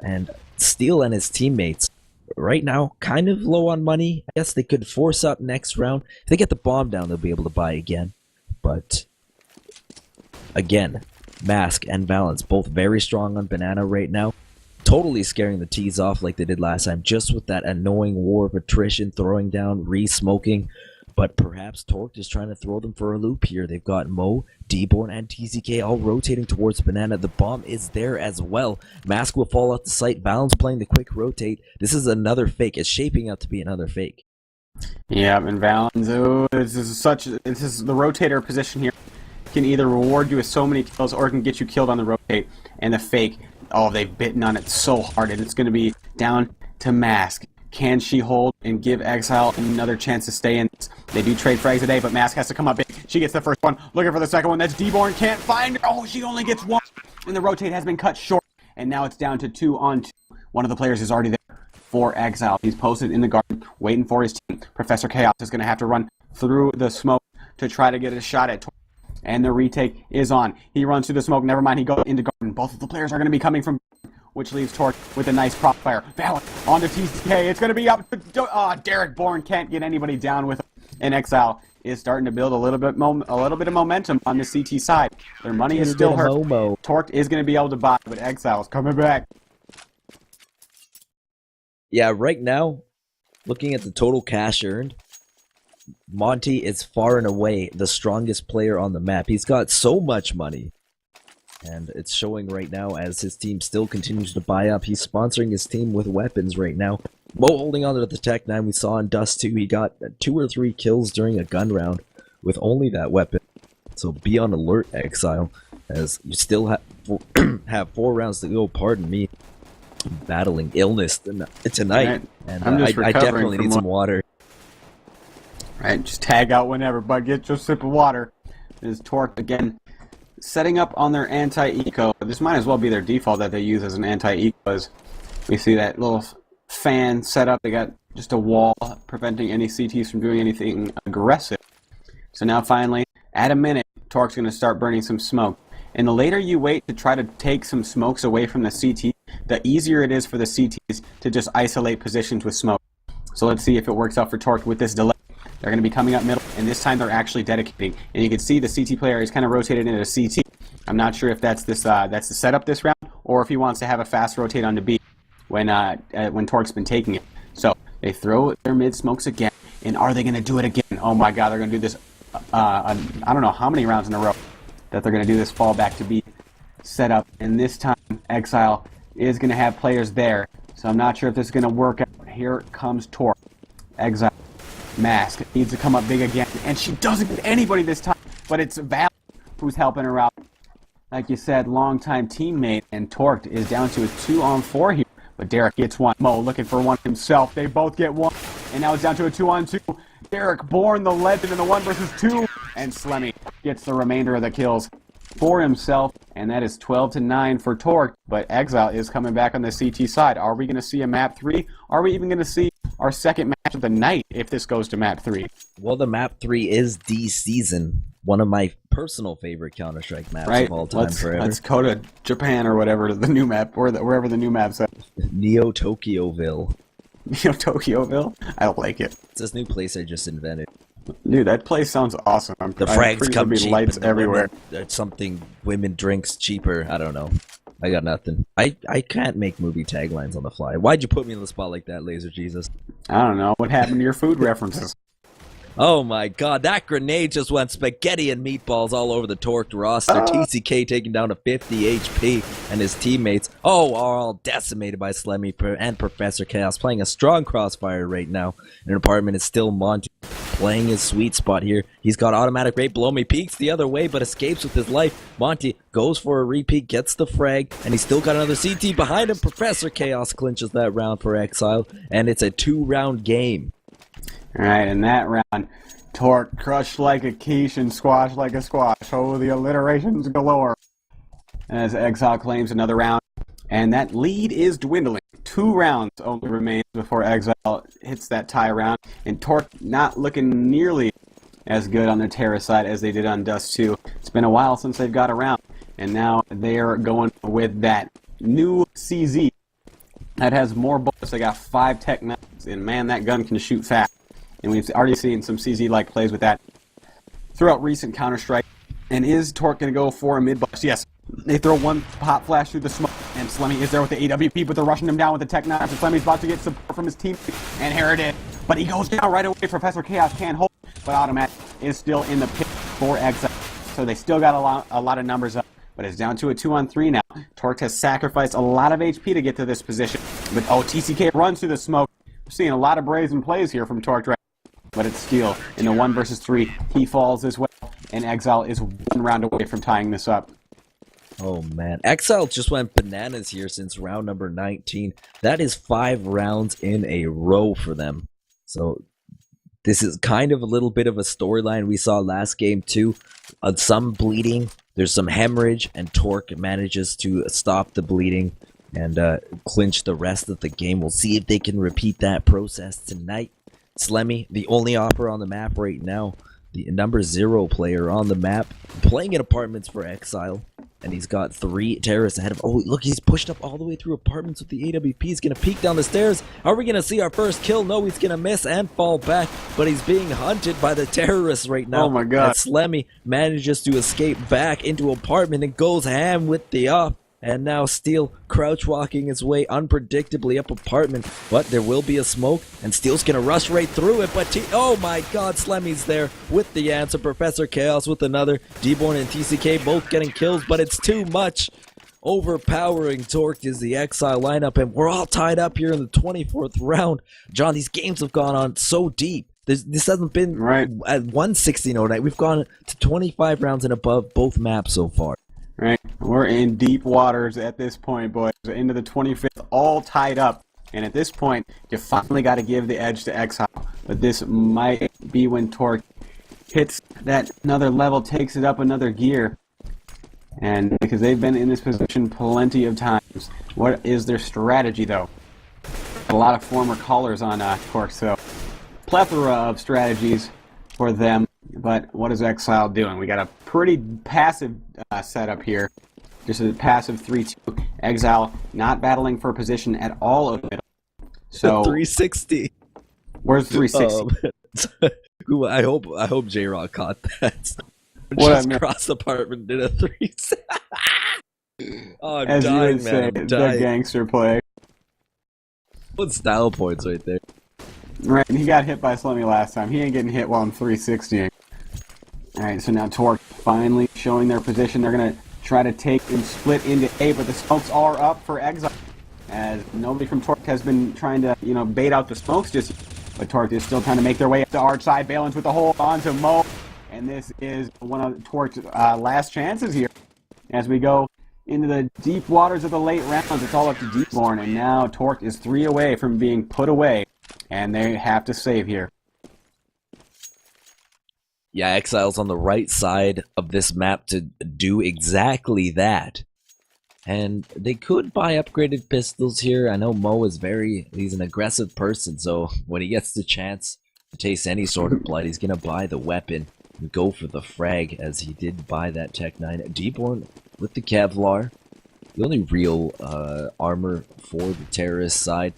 and Steel and his teammates right now kind of low on money. I guess they could force up next round. If they get the bomb down, they'll be able to buy again. But again, Mask and Valence both very strong on banana right now. Totally scaring the T's off like they did last time, just with that annoying war of attrition, throwing down, re-smoking. But perhaps Torque is trying to throw them for a loop here. They've got Mo, Dborn, and TCK all rotating towards banana. The bomb is there as well. Mask will fall out the sight. Valence playing the quick rotate. This is another fake. It's shaping up to be another fake. Yeah, and Valence, this is the rotator position here. Can either reward you with so many kills or can get you killed on the rotate. And the fake, oh, they've bitten on it so hard, and it's going to be down to Mask. Can she hold and give Xile another chance to stay in this? They do trade frags today, but Mask has to come up big. She gets the first one, looking for the second one. That's Dborn, can't find her. Oh, she only gets one. And the rotate has been cut short. And now it's down to 2-on-2. One of the players is already there for Xile. He's posted in the garden, waiting for his team. Professor Chaos is going to have to run through the smoke to try to get a shot at Torque. And the retake is on. He runs through the smoke. Never mind, he goes into garden. Both of the players are going to be coming from, which leaves Torque with a nice prop fire. Valent onto TCK. It's going to be up. Derek Bourne can't get anybody down with him. And Xile is starting to build a little bit of momentum on the CT side. Their money is still hurt. Torque is going to be able to buy, but Xile's coming back. Yeah, right now, looking at the total cash earned, Monty is far and away the strongest player on the map. He's got so much money. And it's showing right now as his team still continues to buy up. He's sponsoring his team with weapons right now. Mo holding on to the Tech 9 we saw in Dust 2. He got 2 or 3 kills during a gun round with only that weapon. So be on alert, Xile, as you still have 4 rounds to go. Pardon me. I'm battling illness tonight. And I definitely need some water. Right, just tag out whenever, bud. Get your sip of water. This is Torque again, setting up on their anti-eco. This might as well be their default that they use as an anti-eco. As we see that little fan set up. They got just a wall preventing any CTs from doing anything aggressive. So now finally, at a minute, Torque's going to start burning some smoke. And the later you wait to try to take some smokes away from the CT, the easier it is for the CTs to just isolate positions with smoke. So let's see if it works out for Torque with this delay. They're going to be coming up middle, and this time they're actually dedicating. And you can see the CT player is kind of rotated into CT. I'm not sure if that's the setup this round, or if he wants to have a fast rotate onto B, when Torque's been taking it. So they throw their mid smokes again, and are they going to do it again? Oh my God, they're going to do this. I don't know how many rounds in a row that they're going to do this fallback to be set up, and this time Xile is going to have players there. So I'm not sure if this is going to work out. Here comes Torque. Xile. Mask needs to come up big again, and she doesn't get anybody this time, but it's Val who's helping her out. Like you said, longtime teammate, and Torque is down to a 2-on-4 here, but Derek gets one. Mo looking for one himself. They both get one, and now it's down to a 2-on-2. Derek Bourne, the legend in the 1 versus 2, and Slemmy gets the remainder of the kills for himself, and that is 12-9 for Torque, but Xile is coming back on the CT side. Are we going to see a map 3? Are we even going to see our second match of the night if this goes to map 3? Well, the map 3 is the season. One of my personal favorite Counter-Strike maps of all time forever. Let's go to Japan or whatever, the new map, or wherever the new map's at. Neo Tokyoville. Neo Tokyoville? I don't like it. It's this new place I just invented. Dude, that place sounds awesome. The frags come cheap. Lights everywhere. There's something women drinks cheaper. I don't know. I got nothing. I can't make movie taglines on the fly. Why'd you put me in the spot like that, Laser Jesus? I don't know. What happened to your food references? Oh my God, that grenade just went spaghetti and meatballs all over the Torqued roster. TCK taking down to 50 HP, and his teammates, are all decimated by Slemmy and Professor Chaos, playing a strong crossfire right now. In an apartment is still Monty, playing his sweet spot here. He's got automatic rape, blow me, peeks the other way, but escapes with his life. Monty goes for a repeat, gets the frag, and he's still got another CT behind him. Professor Chaos clinches that round for Xile, and it's a 2-round game. Alright, in that round, Torque crushed like a quiche and squashed like a squash. Oh, the alliterations galore. As Xile claims another round, and that lead is dwindling. 2 rounds only remain before Xile hits that tie round, and Torque not looking nearly as good on the terrace side as they did on Dust 2. It's been a while since they've got around, and now they're going with that new CZ that has more bullets. They got 5 tech knives, and man, that gun can shoot fast. And we've already seen some CZ-like plays with that throughout recent Counter-Strike. And is Torque going to go for a mid-bust? Yes. They throw one pop flash through the smoke, and Slemmy is there with the AWP, but they're rushing him down with the tech knives, and Slemmy's about to get support from his team, and here it is. But he goes down right away. Professor Chaos can't hold, but Automatic is still in the pit for Xile. So they still got a lot of numbers up, but it's down to a 2-on-3 now. Torque has sacrificed a lot of HP to get to this position, but TCK runs through the smoke. We're seeing a lot of brazen plays here from Torque right now, but it's Steel in the 1 versus 3. He falls as well, and Xile is 1 round away from tying this up. Oh man, Xile just went bananas here since round number 19. That is 5 rounds in a row for them. So this is kind of a little bit of a storyline we saw last game too. Some bleeding, there's some hemorrhage, and Torque manages to stop the bleeding and clinch the rest of the game. We'll see if they can repeat that process tonight. Slemmy, the only opera on the map right now, the number 0 player on the map, playing in apartments for Xile, and he's got 3 terrorists ahead of him. Oh, look, he's pushed up all the way through apartments with the AWP. He's going to peek down the stairs. Are we going to see our first kill? No, he's going to miss and fall back, but he's being hunted by the terrorists right now. Oh my God. And Slemmy manages to escape back into apartment and goes ham with the off. And now Steel crouch walking his way unpredictably up apartment, but there will be a smoke, and Steel's gonna rush right through it, but oh my God, Slemmy's there with the answer. Professor Chaos with another. D-Born and TCK both getting kills, but it's too much. Overpowering Torque is the Xile lineup, and we're all tied up here in the 24th round. John, these games have gone on so deep. This hasn't been right at 116 night. We've gone to 25 rounds and above both maps so far. Right, we're in deep waters at this point, boys. Into the 25th, all tied up. And at this point, you finally got to give the edge to Xile. But this might be when Torque hits that another level, takes it up another gear. And because they've been in this position plenty of times. What is their strategy, though? A lot of former callers on Torque, so plethora of strategies for them. But what is Xile doing? We got a pretty passive setup here. Just a passive 3-2. Xile not battling for position at all over the middle. So 360. Where's 360? I hope J-Rock caught that. What Just crossed the apartment, did a 360. Oh, I'm As dying, you would man. say, I'm dying. the gangster play. What style points right there. Right, and he got hit by Slemmy last time. He ain't getting hit while I'm 360ing. Alright, so now Torque finally showing their position. They're going to try to take and split into A, but the smokes are up for Exile. As nobody from Torque has been trying to, bait out the smokes just yet. But Torque is still trying to make their way up to our side. Balance with the hold on to Mo. And this is one of Torque's last chances here. As we go into the deep waters of the late rounds, it's all up to Deepborn. And now Torque is 3 away from being put away. And they have to save here. Yeah, Exile's on the right side of this map to do exactly that. And they could buy upgraded pistols here. I know Mo is he's an aggressive person, so when he gets the chance to taste any sort of blood, he's going to buy the weapon and go for the frag, as he did buy that Tech 9. Deepborn with the Kevlar. The only real armor for the terrorist side.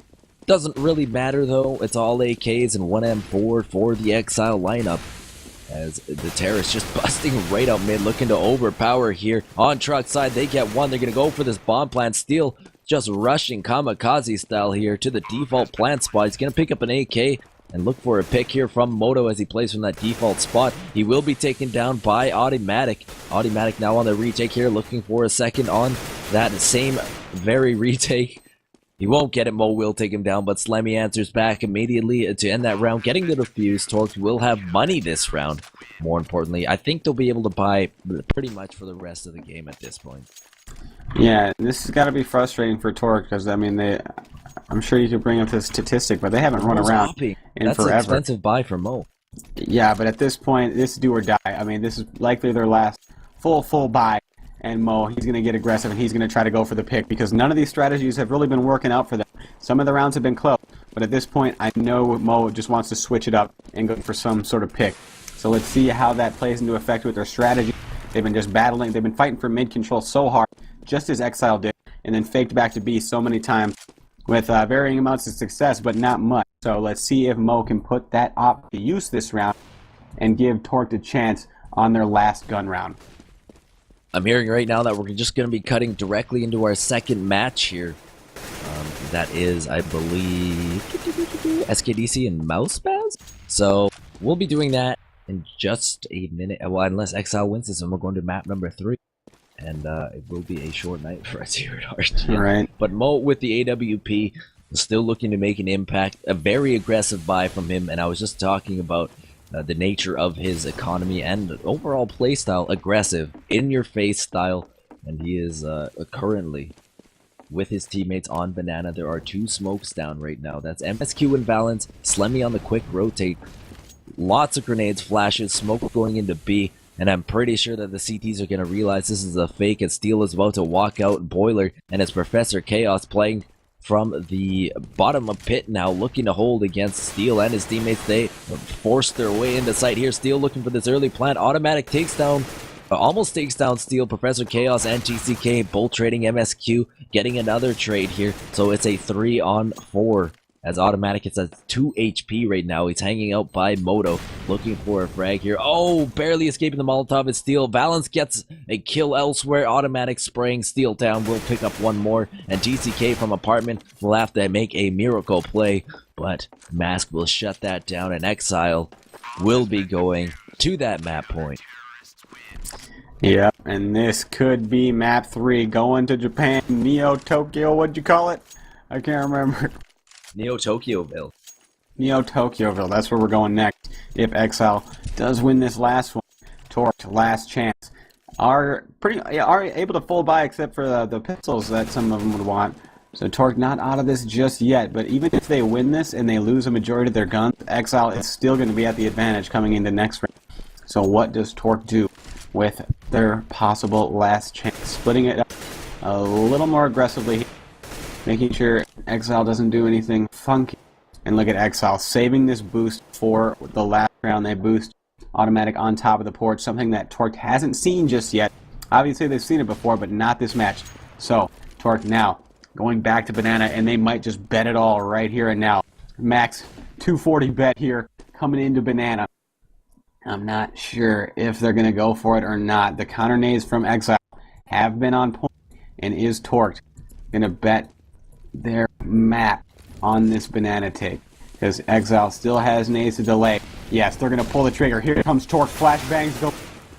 Doesn't really matter though, it's all AKs and 1 M4 for the Exile lineup. As the terrorists just busting right out mid, looking to overpower here. On truck side, they get one. They're going to go for this bomb plant. Steel just rushing kamikaze style here to the default plant spot. He's going to pick up an AK and look for a pick here from Moto as he plays from that default spot. He will be taken down by Automatic. Automatic now on the retake here, looking for a second on that same very retake. He won't get it, Mo will take him down, but Slemmy answers back immediately to end that round, getting the defuse. Torque will have money this round. More importantly, I think they'll be able to buy pretty much for the rest of the game at this point. Yeah, this has got to be frustrating for Torque, because, I mean, I'm sure you could bring up the statistic, but they haven't run around in That's forever. That's an expensive buy for Mo. Yeah, but at this point, this is do or die. I mean, this is likely their last full buy. And Mo, he's going to get aggressive, and he's going to try to go for the pick, because none of these strategies have really been working out for them. Some of the rounds have been close, but at this point, I know Mo just wants to switch it up and go for some sort of pick. So let's see how that plays into effect with their strategy. They've been just battling. They've been fighting for mid control so hard, just as Exile did, and then faked back to B so many times with varying amounts of success, but not much. So let's see if Mo can put that op to use this round and give Torque a chance on their last gun round. I'm hearing right now that we're just going to be cutting directly into our second match here. That is, I believe, SKDC and Mousebaz. So we'll be doing that in just a minute. Well, unless Exile wins this, and we're going to map number 3. And it will be a short night for us here at RGN. Right. But Mo with the AWP is still looking to make an impact. A very aggressive buy from him, and I was just talking about the nature of his economy and overall playstyle. Aggressive, in-your-face style, and he is currently with his teammates on Banana. There are 2 smokes down right now. That's MSQ and Valence, Slemmy on the quick rotate. Lots of grenades, flashes, smoke going into B, and I'm pretty sure that the CTs are going to realize this is a fake, and Steel is about to walk out Boiler, and it's Professor Chaos playing from the bottom of pit now, looking to hold against Steel and his teammates. They forced their way into sight here. Steel looking for this early plant. Automatic takes down, almost takes down Steel. Professor Chaos and TCK both trading MSQ, getting another trade here. So it's a 3-on-4 as Automatic is at 2 HP right now. He's hanging out by Moto, looking for a frag here. Oh, barely escaping the Molotov is Steel. Valence gets a kill elsewhere. Automatic spraying Steel down. Will pick up one more, and TCK from Apartment will have to make a miracle play, but Mask will shut that down, and Exile will be going to that map point. Yeah, and this could be map 3, going to Japan. Neo Tokyo, what'd you call it? I can't remember. Neo Tokyoville. Neo Tokyoville, that's where we're going next. If Exile does win this last one, Torque, last chance, are able to full buy except for the pistols that some of them would want. So Torque not out of this just yet, but even if they win this and they lose a majority of their guns, Exile is still going to be at the advantage coming into next round. So what does Torque do with their possible last chance? Splitting it up a little more aggressively, making sure Exile doesn't do anything funky. And look at Exile saving this boost for the last round. They boost Automatic on top of the porch, something that Torque hasn't seen just yet. Obviously they've seen it before, but not this match. So Torque now going back to Banana, and they might just bet it all right here and now. Max 240 bet here coming into Banana. I'm not sure if they're going to go for it or not. The counter nades from Exile have been on point, and is Torque going to bet their map on this banana take. Because Xile still has nades to delay. Yes, they're going to pull the trigger. Here comes Torque. Flashbangs go.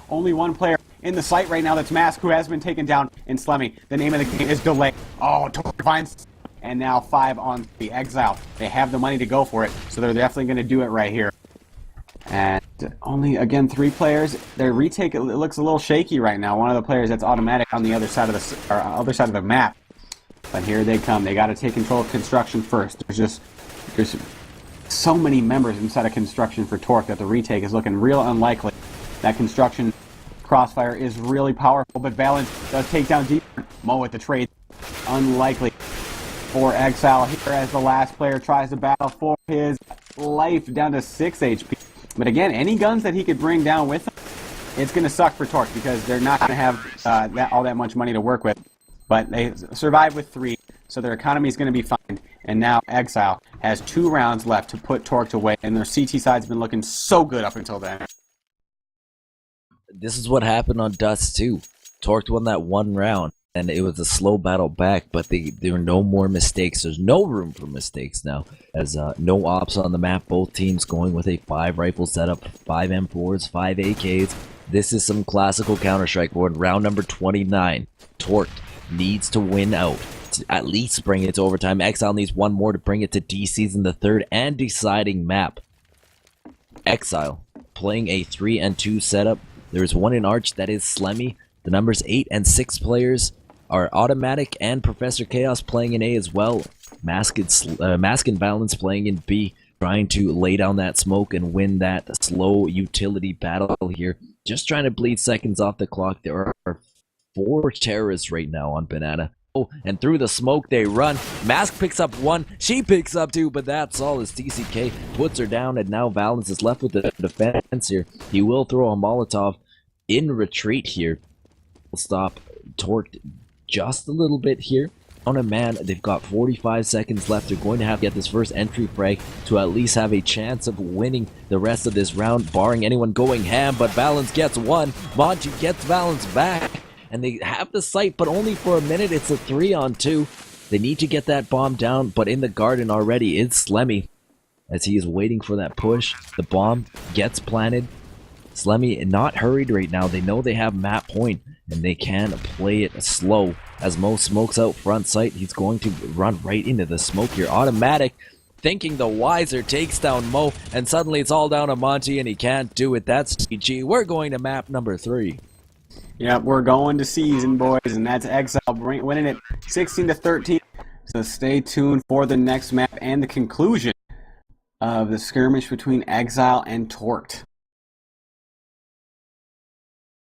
Only one player in the site right now that's Mask, who has been taken down in Slemmy. The name of the game is Delay. Oh, Torque finds... And now 5 on the Xile. They have the money to go for it, so they're definitely going to do it right here. And only, again, 3 players. Their retake, it looks a little shaky right now. One of the players that's automatic on the other side of the map. But here they come. They got to take control of construction first. There's so many members inside of construction for Torque that the retake is looking real unlikely. That construction crossfire is really powerful, but Valence does take down deep. Mo with the trade. Unlikely for Xile here as the last player tries to battle for his life down to 6 HP. But again, any guns that he could bring down with him, it's going to suck for Torque because they're not going to have all that much money to work with. But they survived with 3, so their economy is going to be fine. And now Xile has 2 rounds left to put Torque away, and their CT side's been looking so good up until then. This is what happened on Dust too. Torque won that 1 round, and it was a slow battle back, but there were no more mistakes. There's no room for mistakes now, as no ops on the map. Both teams going with a 5 rifle setup, 5 M4s, 5 AKs. This is some classical Counter-Strike. We're in round number 29. Torque needs to win out to at least bring it to overtime. Xile needs 1 more to bring it to DCs in the 3rd and deciding map. Xile playing a 3 and 2 setup. There's 1 in Arch, that is Slemmy. The numbers 8 and 6 players are Automatic and Professor Chaos playing in A as well. Mask and Balance playing in B, trying to lay down that smoke and win that slow utility battle here. Just trying to bleed seconds off the clock. There are 4 terrorists right now on Banana. Oh, and through the smoke they run. Mask picks up 1, she picks up 2, but that's all as TCK puts her down, and now Valence is left with the defense here. He will throw a Molotov in retreat here. We'll stop Torque just a little bit here. On a man, they've got 45 seconds left. They're going to have to get this first entry frag to at least have a chance of winning the rest of this round, barring anyone going ham, but Valence gets 1. Monty gets Valence back. And they have the site, but only for a minute. It's a 3 on 2. They need to get that bomb down, but in the garden already is Slemmy. As he is waiting for that push, the bomb gets planted. Slemmy not hurried right now. They know they have map point, and they can play it slow. As Mo smokes out front sight, he's going to run right into the smoke here. Automatic, thinking the wiser, takes down Mo, and suddenly it's all down to Monty, and he can't do it. That's GG. We're going to map number 3. Yep, we're going to season, boys, and that's Xile winning it 16-13. So stay tuned for the next map and the conclusion of the skirmish between Xile and Torque.